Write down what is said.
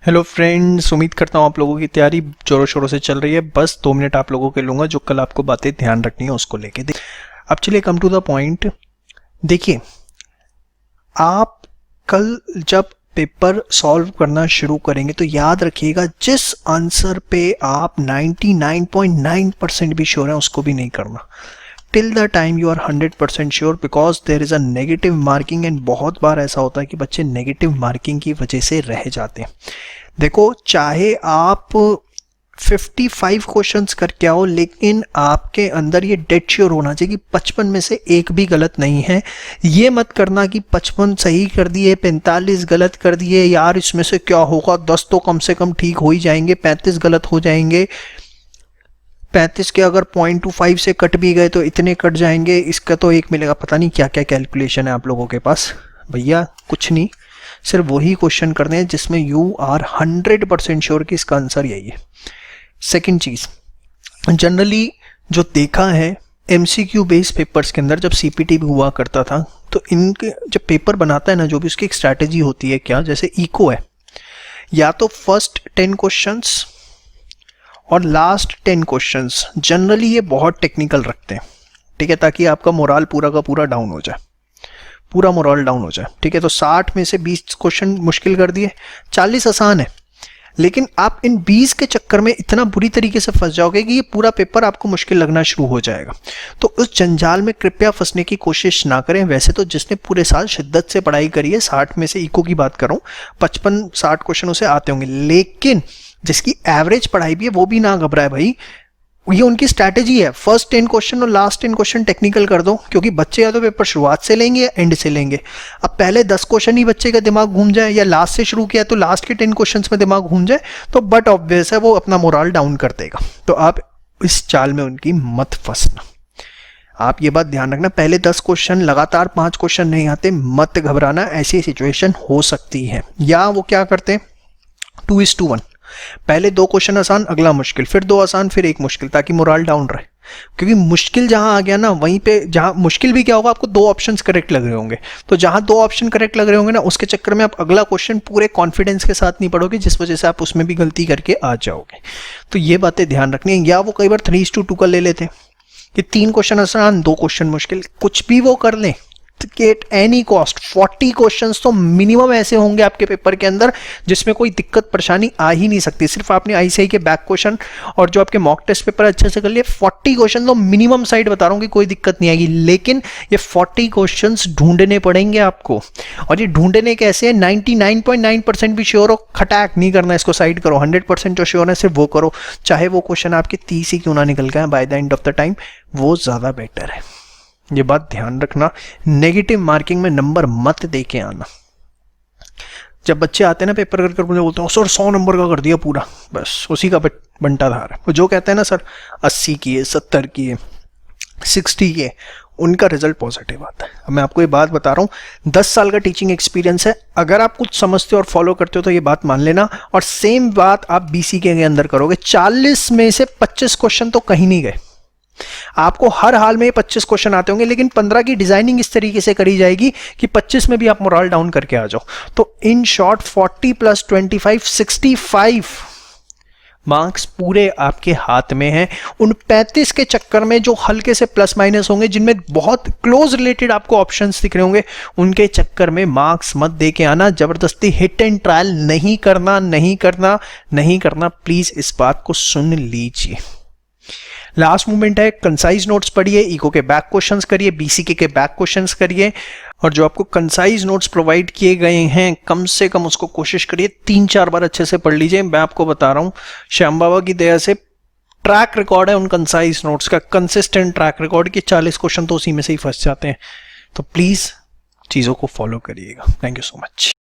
Hello friends, उम्मीद करता हूँ आप लोगों की तैयारी जोरों शोरों से चल रही है। बस 2 मिनट आप लोगों के लूँगा जो कल आपको बातें ध्यान रखनी है उसको लेके। अब चलिए कम टू द पॉइंट। देखिए, आप कल जब पेपर सॉल्व करना शुरू करेंगे तो याद रखिएगा, जिस आंसर पे आप 99.9% भी श्योर हैं उसको भी नहीं करना till the time you are 100% sure, because there is a negative marking. And बहुत बार ऐसा होता है कि बच्चे नेगेटिव मार्किंग की वजह से रह जाते हैं। देखो, चाहे आप 55 क्वेश्चंस करके आओ, लेकिन आपके अंदर ये डेड श्योर होना चाहिए कि 55 में से एक भी गलत नहीं है। ये मत करना कि 55 सही कर दिए, 45 गलत कर दिए, यार इसमें से क्या होगा, 10 तो कम से कम ठीक हो ही जाएंगे, 35 गलत हो जाएंगे, 35 के अगर 0.25 से कट भी गए तो इतने कट जाएंगे, इसका तो 1 मिलेगा। पता नहीं क्या क्या कैलकुलेशन है आप लोगों के पास। भैया कुछ नहीं, सिर्फ वही क्वेश्चन करने हैं जिसमें यू आर 100% श्योर कि इसका आंसर यही है। सेकंड चीज, जनरली जो देखा है एमसीक्यू बेस पेपर्स के अंदर, जब सीपीटी भी हुआ करता था तो इनके जब पेपर बनाता है ना, जो भी उसकी एक स्ट्रैटेजी होती है, क्या जैसे इको है, या तो फर्स्ट 10 क्वेश्चंस और लास्ट 10 क्वेश्चंस जनरली ये बहुत टेक्निकल रखते हैं, ठीक है, ताकि आपका मोराल पूरा का पूरा डाउन हो जाए, पूरा मोरल डाउन हो जाए, ठीक है। तो 60 में से 20 क्वेश्चन मुश्किल कर दिए, 40 आसान है, लेकिन आप इन 20 के चक्कर में इतना बुरी तरीके से फंस जाओगे कि ये पूरा पेपर आपको मुश्किल लगना शुरू हो जाएगा। तो उस जंजाल में कृपया फंसने की कोशिश ना करें। वैसे तो जिसने पूरे साल शिद्दत से पढ़ाई करी है, 60 में से इको की बात कर रहा हूँ, 55-60 क्वेश्चनों से आते होंगे, लेकिन जिसकी एवरेज पढ़ाई भी है वो भी ना घबराए भाई। ये उनकी स्ट्रैटेजी है, फर्स्ट 10 क्वेश्चन और लास्ट 10 क्वेश्चन टेक्निकल कर दो, क्योंकि बच्चे या तो पेपर शुरुआत से लेंगे या एंड से लेंगे। अब पहले 10 क्वेश्चन ही बच्चे का दिमाग घूम जाए, या लास्ट से शुरू किया तो लास्ट के 10 क्वेश्चन में दिमाग घूम जाए, तो बट ऑब्वियस है वो अपना मोरल डाउन कर देगा। तो आप इस चाल में उनकी मत फंसना। आप ये बात ध्यान रखना, पहले 10 क्वेश्चन लगातार 5 क्वेश्चन नहीं आते, मत घबराना, ऐसी सिचुएशन हो सकती है। या वो क्या करते, 2:1, पहले 2 क्वेश्चन आसान, अगला मुश्किल, फिर 2 आसान, फिर 1 मुश्किल, ताकि मोरल डाउन रहे। क्योंकि मुश्किल जहां आ गया ना, वहीं पे जहां मुश्किल भी क्या होगा, आपको 2 ऑप्शंस करेक्ट लग रहे होंगे, तो जहां 2 ऑप्शन करेक्ट लग रहे होंगे ना, उसके चक्कर में आप अगला क्वेश्चन पूरे कॉन्फिडेंस के साथ नहीं पढ़ोगे, जिस वजह से आप उसमें भी गलती करके आ जाओगे। तो ये बातें ध्यान रखनी है। या वो कई बार 3:2 का ले लेते कि 3 क्वेश्चन आसान, 2 क्वेश्चन मुश्किल, कुछ भी वो कर लें एट एनी कॉस्ट। 40 क्वेश्चंस तो मिनिमम ऐसे होंगे आपके पेपर के अंदर जिसमें कोई दिक्कत परेशानी आ ही नहीं सकती। सिर्फ आपने आईसीआई के बैक क्वेश्चन और जो आपके मॉक टेस्ट पेपर अच्छे से कर लिए, 40 क्वेश्चन तो मिनिमम साइड बता रहा हूं कि कोई दिक्कत नहीं आएगी। लेकिन ये 40 क्वेश्चंस ढूंढने पड़ेंगे आपको, और ये ढूंढने कैसे है, 99.9% भी श्योर हो, खटाक नहीं करना, इसको साइड करो। 100% जो श्योर है सिर्फ वो करो, चाहे वो क्वेश्चन आपके 30 ही क्यों ना निकल गए by the end of the time, वो ज्यादा बेटर है। ये बात ध्यान रखना। नेगेटिव मार्किंग में नंबर मत दे के आना। जब बच्चे आते हैं ना पेपर कर मुझे बोलते हैं सर 100 नंबर का कर दिया पूरा, बस उसी का बंटा धार है। जो कहते हैं ना सर 80 किए, 70 किए, 60 किए, उनका रिजल्ट पॉजिटिव आता है। अब मैं आपको ये बात बता रहा हूँ, 10 साल का टीचिंग एक्सपीरियंस है। अगर आप कुछ समझते हो और फॉलो करते हो तो ये बात मान लेना, और सेम बात आप बीसीके के अंदर करोगे। 40 में से 25 क्वेश्चन तो कहीं नहीं गए, आपको हर हाल में 25 क्वेश्चन आते होंगे, लेकिन 15 की डिजाइनिंग इस तरीके से करी जाएगी कि 25 में भी आप मोरल डाउन करके आ जाओ। तो इन शॉर्ट 40 + 25 65 मार्क्स पूरे आपके हाथ में हैं। उन 35 के चक्कर में जो हल्के से प्लस माइनस होंगे, जिनमें बहुत क्लोज रिलेटेड आपको ऑप्शंस दिख रहे होंगे, उनके चक्कर में मार्क्स मत दे के आना। जबरदस्ती हिट एंड ट्रायल नहीं करना, नहीं करना, नहीं करना। प्लीज इस बात को सुन लीजिए। लास्ट मूवमेंट है, कंसाइज नोट्स पढ़िए, इको के बैक क्वेश्चंस करिए, बीसीके के बैक क्वेश्चंस करिए, और जो आपको कंसाइज नोट्स प्रोवाइड किए गए हैं कम से कम उसको कोशिश करिए 3-4 बार अच्छे से पढ़ लीजिए। मैं आपको बता रहा हूं, श्याम बाबा की दया से ट्रैक रिकॉर्ड है उन कंसाइज नोट्स का, कंसिस्टेंट ट्रैक रिकॉर्ड की 40 क्वेश्चन तो उसी में से ही फंस जाते हैं। तो प्लीज चीजों को फॉलो करिएगा। Thank you so much.